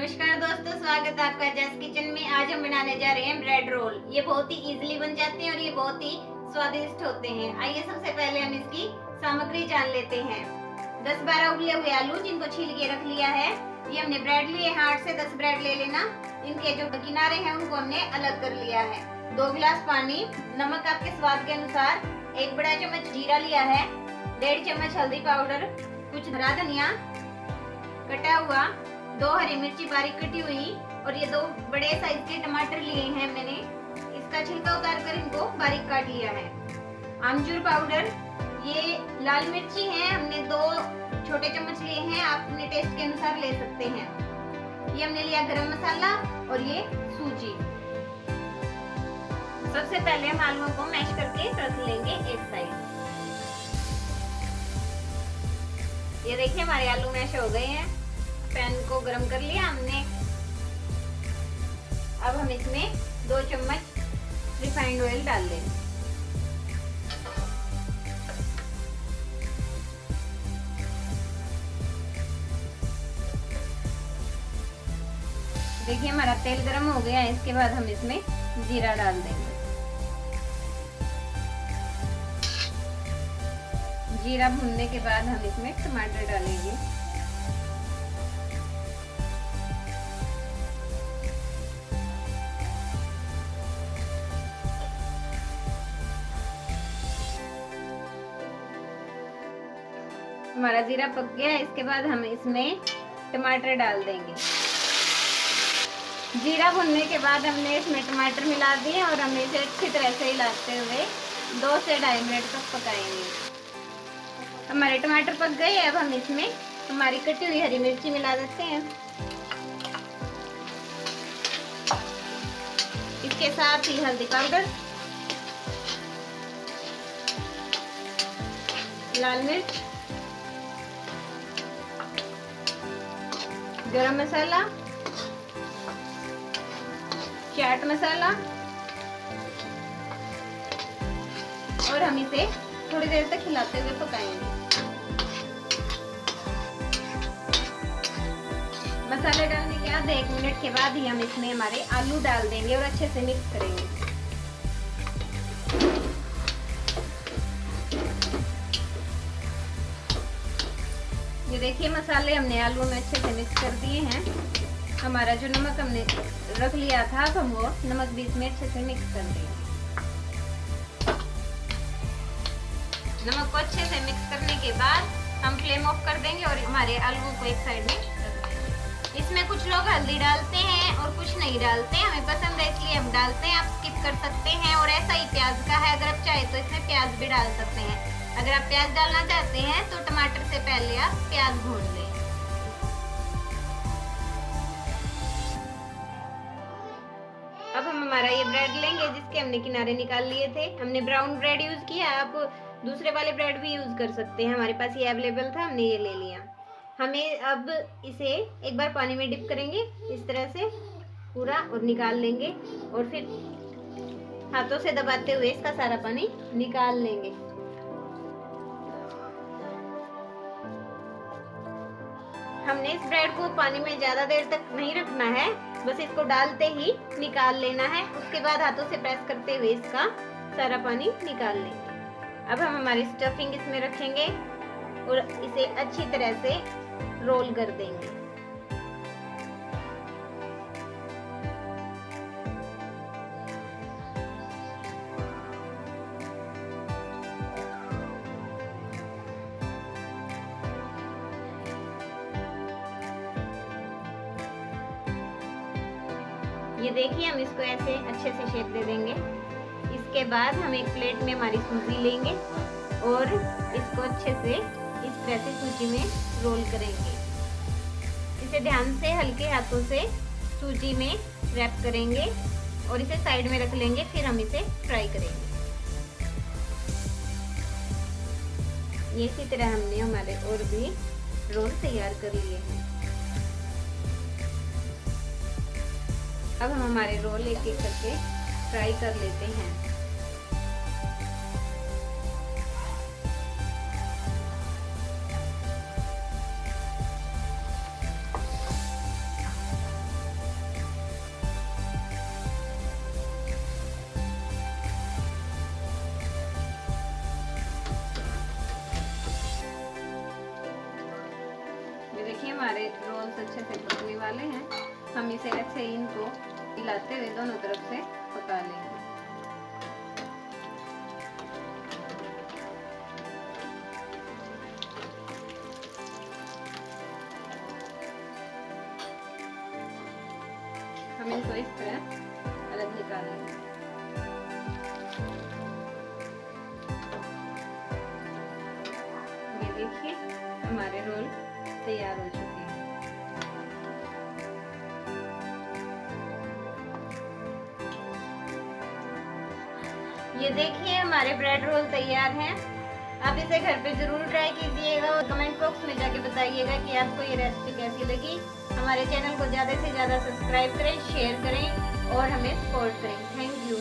नमस्कार दोस्तों, स्वागत है आपका जैस किचन में। आज हम बनाने जा रहे हैं ब्रेड रोल। ये बहुत ही इजीली बन जाते हैं और ये बहुत ही स्वादिष्ट होते हैं। आइए सबसे पहले हम इसकी सामग्री जान लेते हैं। 10-12 उबले हुए आलू जिनको छील के रख लिया है। ये हमने ब्रेड लिए हैं, 8 से 10 ब्रेड ले लेना। इनके जो किनारे हैं उनको हमने अलग कर लिया है। 2 गिलास पानी, नमक आपके स्वाद के अनुसार, 1 बड़ा चम्मच जीरा लिया है, 1.5 चम्मच हल्दी पाउडर, कुछ हरा धनिया कटा हुआ, 2 हरी मिर्ची बारीक कटी हुई और ये 2 बड़े साइज के टमाटर लिए हैं मैंने। इसका छिलका उतार कर इनको बारीक काट लिया है। आमचूर पाउडर, ये लाल मिर्ची है, हमने 2 छोटे चम्मच लिए हैं, आप अपने टेस्ट के अनुसार ले सकते हैं। ये हमने लिया गरम मसाला और ये सूजी। सबसे पहले हम आलूओं को मैश करके रख लेंगे एक साइड। ये देखिए हमारे आलू मैश हो गए हैं। पैन को गरम कर लिया हमने। अब हम इसमें 2 चम्मच रिफाइंड ऑयल डाल देंगे। देखिए हमारा तेल गरम हो गया है। इसके बाद हम इसमें जीरा डाल देंगे। जीरा भूनने के बाद हम इसमें टमाटर डालेंगे। हमारा जीरा पक गया है। इसके बाद हम इसमें टमाटर डाल देंगे। जीरा भुनने के बाद हमने इसमें टमाटर मिला दिए और हम इसे अच्छी तरह से हिलाते हुए 2 से 2.5 मिनट तक पकाएंगे। हमारे टमाटर पक गए। अब हम इसमें हमारी कटी हुई हरी मिर्ची मिला देते हैं। इसके साथ ही हल्दी पाउडर, लाल मिर्च, गरम मसाला, चाट मसाला और हम इसे थोड़ी देर तक हिलाते हुए पकाएंगे। मसाले डालने के बाद 1 मिनट के बाद ही हम इसमें हमारे आलू डाल देंगे और अच्छे से मिक्स करेंगे। ये देखिए मसाले हमने आलू में अच्छे से मिक्स कर दिए हैं। हमारा जो नमक हमने रख लिया था तो हम वो नमक भी इसमें अच्छे से मिक्स कर देंगे। नमक को अच्छे से मिक्स करने के बाद हम फ्लेम ऑफ कर देंगे और हमारे आलू को एक साइड में रख देंगे। इसमें कुछ लोग हल्दी डालते हैं और कुछ नहीं डालते हैं। हमें पसंद है इसलिए हम डालते हैं। आप स्किप कर सकते हैं। और ऐसा ही प्याज का है, अगर आप चाहे तो इसमें प्याज भी डाल सकते हैं। अगर आप प्याज डालना चाहते हैं तो टमाटर से पहले आप प्याज भून लें। अब हम हमारा ये ब्रेड लेंगे जिसके हमने किनारे निकाल लिए थे। हमने ब्राउन ब्रेड यूज किया, आप दूसरे वाले ब्रेड भी यूज कर सकते हैं। हमारे पास ये अवेलेबल था, हमने ये ले लिया। हमें अब इसे एक बार पानी में डिप करेंगे इस तरह से पूरा और निकाल लेंगे और फिर हाथों से दबाते हुए इसका सारा पानी निकाल लेंगे। हमने इस ब्रेड को पानी में ज्यादा देर तक नहीं रखना है, बस इसको डालते ही निकाल लेना है। उसके बाद हाथों से प्रेस करते हुए इसका सारा पानी निकाल लेंगे। अब हम हमारी स्टफिंग इसमें रखेंगे और इसे अच्छी तरह से रोल कर देंगे। ये देखिए हम इसको ऐसे अच्छे से शेप दे देंगे। इसके बाद हम एक प्लेट में हमारी सूजी लेंगे और इसको अच्छे से इस तरह से सूजी में रोल करेंगे। इसे ध्यान से हल्के हाथों से सूजी में रैप करेंगे और इसे साइड में रख लेंगे। फिर हम इसे फ्राई करेंगे। ये इसी तरह हमने हमारे और भी रोल तैयार कर लिए हैं। अब हम हमारे रोल एक एक करके फ्राई कर लेते हैं। हमारे रोल्स अच्छे से पकने वाले हैं। हम इसे ऐसे ही इनको हिलाते हुए दोनों तरफ से पका लेंगे। हम इनको इस तरह अलग निकाल लेंगे। ये देखिए हमारे रोल तैयार हो चुके हैं। ये देखिए हमारे ब्रेड रोल तैयार हैं। आप इसे घर पे जरूर ट्राई कीजिएगा और कमेंट बॉक्स में जाके बताइएगा कि आपको ये रेसिपी कैसी लगी। हमारे चैनल को ज़्यादा से ज़्यादा सब्सक्राइब करें, शेयर करें और हमें सपोर्ट करें। Thank you.